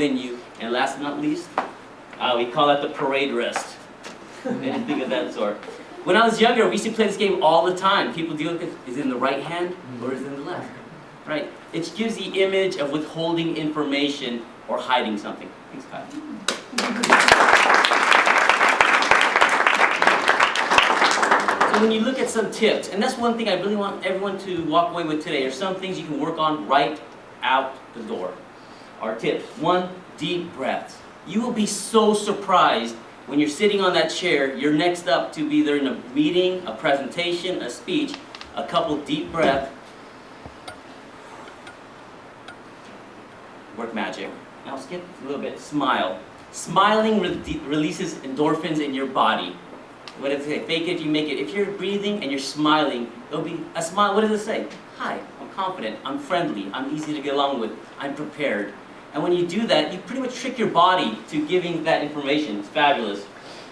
in you. And last but not least, we call that the parade rest. Anything of that sort. When I was younger, we used to play this game all the time. People deal with it, is it in the right hand or is it in the left? Right? It gives the image of withholding information or hiding something. Thanks, Kyle. So when you look at some tips, and that's one thing I really want everyone to walk away with today, are some things you can work on right out the door. Our tips. 1, deep breaths. You will be so surprised when you're sitting on that chair, you're next up to be either in a meeting, a presentation, a speech, a couple deep breaths. Work magic. Now skip a little bit. Smile. Smiling releases endorphins in your body. What does it say? Fake it, you make it. If you're breathing and you're smiling, there'll be a smile. What does it say? Hi, I'm confident, I'm friendly, I'm easy to get along with, I'm prepared. And when you do that, you pretty much trick your body to giving that information. It's fabulous.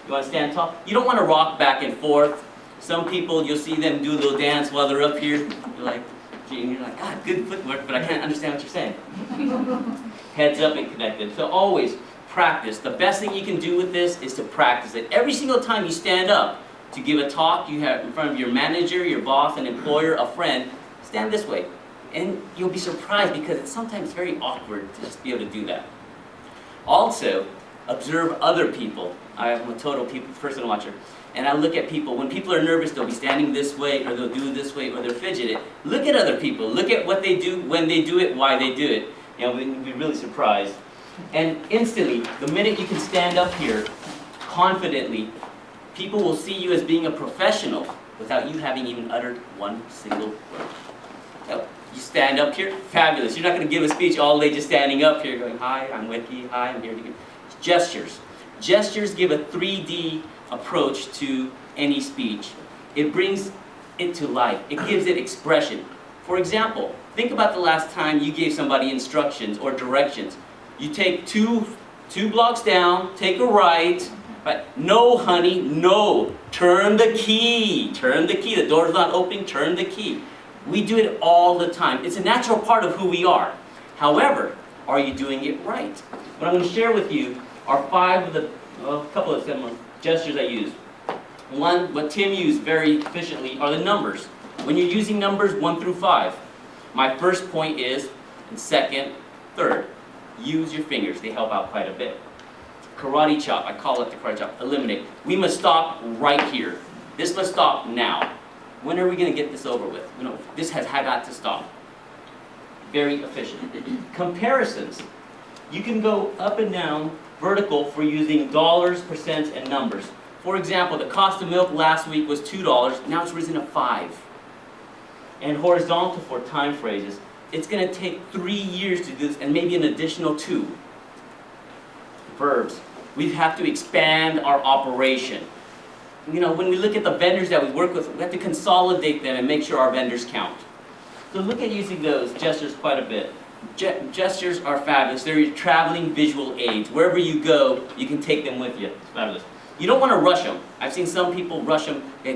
You want to stand tall? You don't want to rock back and forth. Some people, you'll see them do a little dance while they're up here. You're like, gee, and you're like, God, good footwork, but I can't understand what you're saying. Heads up and connected. So always practice. The best thing you can do with this is to practice it. Every single time you stand up to give a talk, you have in front of your manager, your boss, an employer, a friend, stand this way. And you'll be surprised because it's sometimes very awkward to just be able to do that. Also, observe other people. I'm a total person watcher. And I look at people. When people are nervous, they'll be standing this way, or they'll do it this way, or they're fidgeted. Look at other people. Look at what they do, when they do it, why they do it. You know, you'll be really surprised. And instantly, the minute you can stand up here confidently, people will see you as being a professional without you having even uttered one single word. So, you stand up here, fabulous. You're not going to give a speech all day just standing up here going, hi, I'm Wikki, hi, I'm here to give. Gestures. Gestures give a 3D approach to any speech. It brings it to life. It gives it expression. For example, think about the last time you gave somebody instructions or directions. You take two blocks down, take a right, no honey, no, turn the key, the door's not opening, turn the key. We do it all the time. It's a natural part of who we are. However, are you doing it right? What I'm going to share with you are 5 of the, well, a couple of similar gestures I use. One, what Tim used very efficiently are the numbers. When you're using numbers 1 through 5, my first point is, and second, third, use your fingers. They help out quite a bit. Karate chop, I call it the karate chop. Eliminate. We must stop right here. This must stop now. When are we going to get this over with? You know, this has got to stop. Very efficient. Comparisons. You can go up and down vertical for using dollars, percents, and numbers. For example, the cost of milk last week was $2. Now it's risen to $5. And horizontal for time phrases. It's going to take 3 years to do this, and maybe an additional 2. Verbs. We have to expand our operation. You know, when we look at the vendors that we work with, we have to consolidate them and make sure our vendors count. So look at using those gestures quite a bit. Gestures are fabulous. They're your traveling visual aids. Wherever you go, you can take them with you. It's fabulous. You don't want to rush them. I've seen some people rush them. They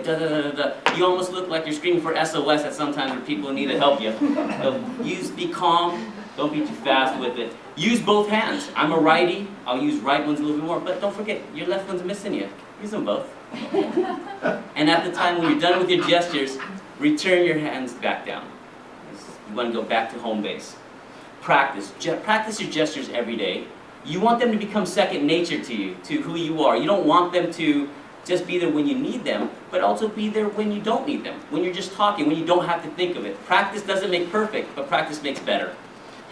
You almost look like you're screaming for SOS at sometimes where people need to help you. So be calm. Don't be too fast with it. Use both hands. I'm a righty. I'll use right ones a little bit more. But don't forget, your left one's missing you. Use them both. And at the time when you're done with your gestures, return your hands back down. You want to go back to home base. Practice. Practice your gestures every day. You want them to become second nature to you, to who you are. You don't want them to just be there when you need them, but also be there when you don't need them, when you're just talking, when you don't have to think of it. Practice doesn't make perfect, but practice makes better.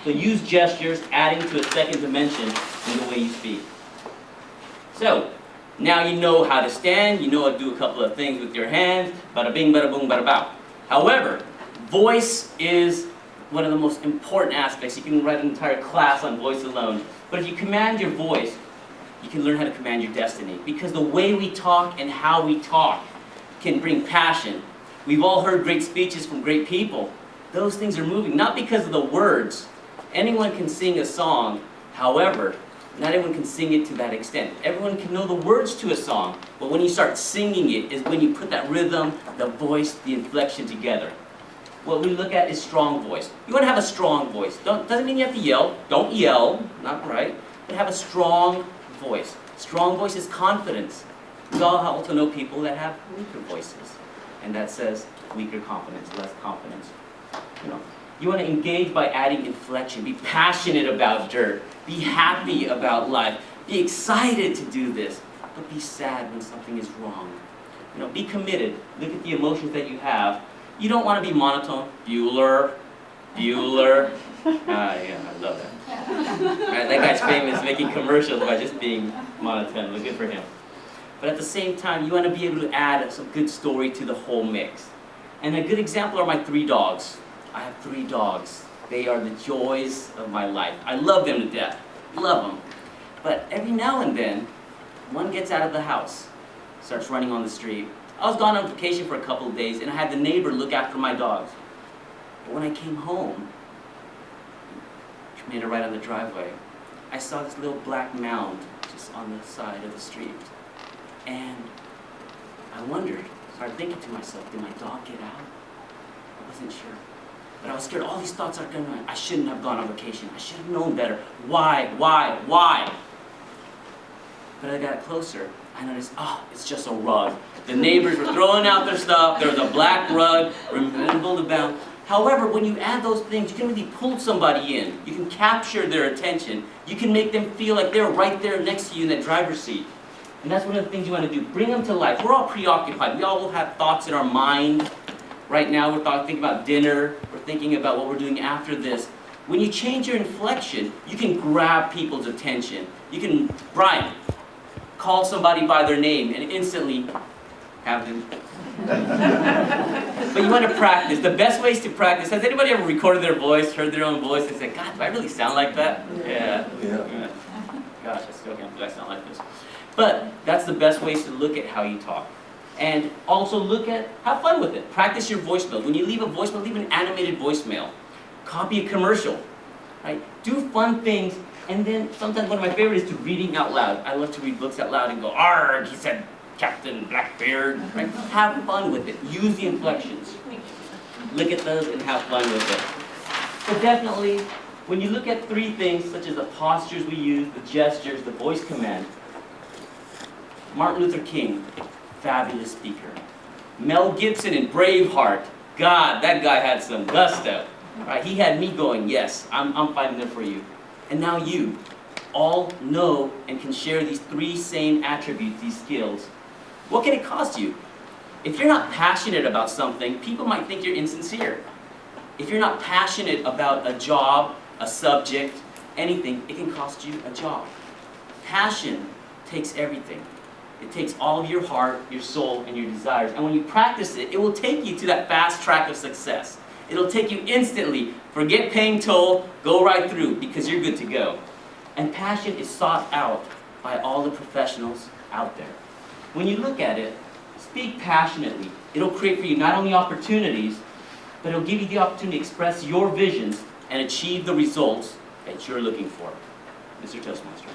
So use gestures, adding to a second dimension in the way you speak. So, now you know how to stand, you know how to do a couple of things with your hands, bada bing, bada boom, bada bow. However, voice is one of the most important aspects. You can write an entire class on voice alone. But if you command your voice, you can learn how to command your destiny. Because the way we talk and how we talk can bring passion. We've all heard great speeches from great people. Those things are moving, not because of the words. Anyone can sing a song, however, not everyone can sing it to that extent. Everyone can know the words to a song, but when you start singing it is when you put that rhythm, the voice, the inflection together. What we look at is strong voice. You want to have a strong voice. Doesn't mean you have to yell. Don't yell, not right. but have a strong voice. Strong voice is confidence. We all also know people that have weaker voices, and that says weaker confidence, less confidence. You want to engage by adding inflection. Be passionate about dirt. Be happy about life. Be excited to do this, but be sad when something is wrong. Be committed. Look at the emotions that you have. You don't want to be monotone. Bueller. Yeah, I love that. Right, that guy's famous making commercials by just being monotone. Well, good for him. But at the same time, you want to be able to add some good story to the whole mix. And a good example are my 3 dogs. I have 3 dogs. They are the joys of my life. I love them to death. Love them. But every now and then, one gets out of the house, starts running on the street. I was gone on vacation for a couple of days, and I had the neighbor look after my dogs. But when I came home, made it right on the driveway, I saw this little black mound just on the side of the street. And I wondered, started thinking to myself, did my dog get out? I wasn't sure. But I was scared. All these thoughts are going on. I shouldn't have gone on vacation. I should have known better. Why? But I got closer. I noticed, it's just a rug. The neighbors were throwing out their stuff. There was a black rug, removable to bound. However, when you add those things, you can really pull somebody in. You can capture their attention. You can make them feel like they're right there next to you in that driver's seat. And that's one of the things you want to do. Bring them to life. We're all preoccupied. We all will have thoughts in our mind. Right now, we're thinking about dinner. We're thinking about what we're doing after this. When you change your inflection, you can grab people's attention. You can, Brian, call somebody by their name and instantly have them. But you want to practice. The best ways to practice. Has anybody ever recorded their voice, heard their own voice, and said, God, do I really sound like that? Yeah. Gosh, I still can't believe I sound like this. But that's the best ways to look at how you talk. And also have fun with it. Practice your voicemail. When you leave a voicemail, leave an animated voicemail. Copy a commercial. Right? Do fun things. And then sometimes one of my favorites is to reading out loud. I love to read books out loud and go, "Arg," he said, Captain Blackbeard. Right? Have fun with it. Use the inflections. Look at those and have fun with it. So definitely, when you look at 3 things, such as the postures we use, the gestures, the voice command, Martin Luther King, fabulous speaker. Mel Gibson in Braveheart, God, that guy had some gusto. Right? He had me going, yes, I'm fighting there for you. And now you all know and can share these 3 same attributes, these skills. What can it cost you? If you're not passionate about something, people might think you're insincere. If you're not passionate about a job, a subject, anything, it can cost you a job. Passion takes everything. It takes all of your heart, your soul, and your desires. And when you practice it, it will take you to that fast track of success. It'll take you instantly. Forget paying toll, go right through, because you're good to go. And passion is sought out by all the professionals out there. When you look at it, speak passionately. It'll create for you not only opportunities, but it'll give you the opportunity to express your visions and achieve the results that you're looking for. Mr. Toastmaster.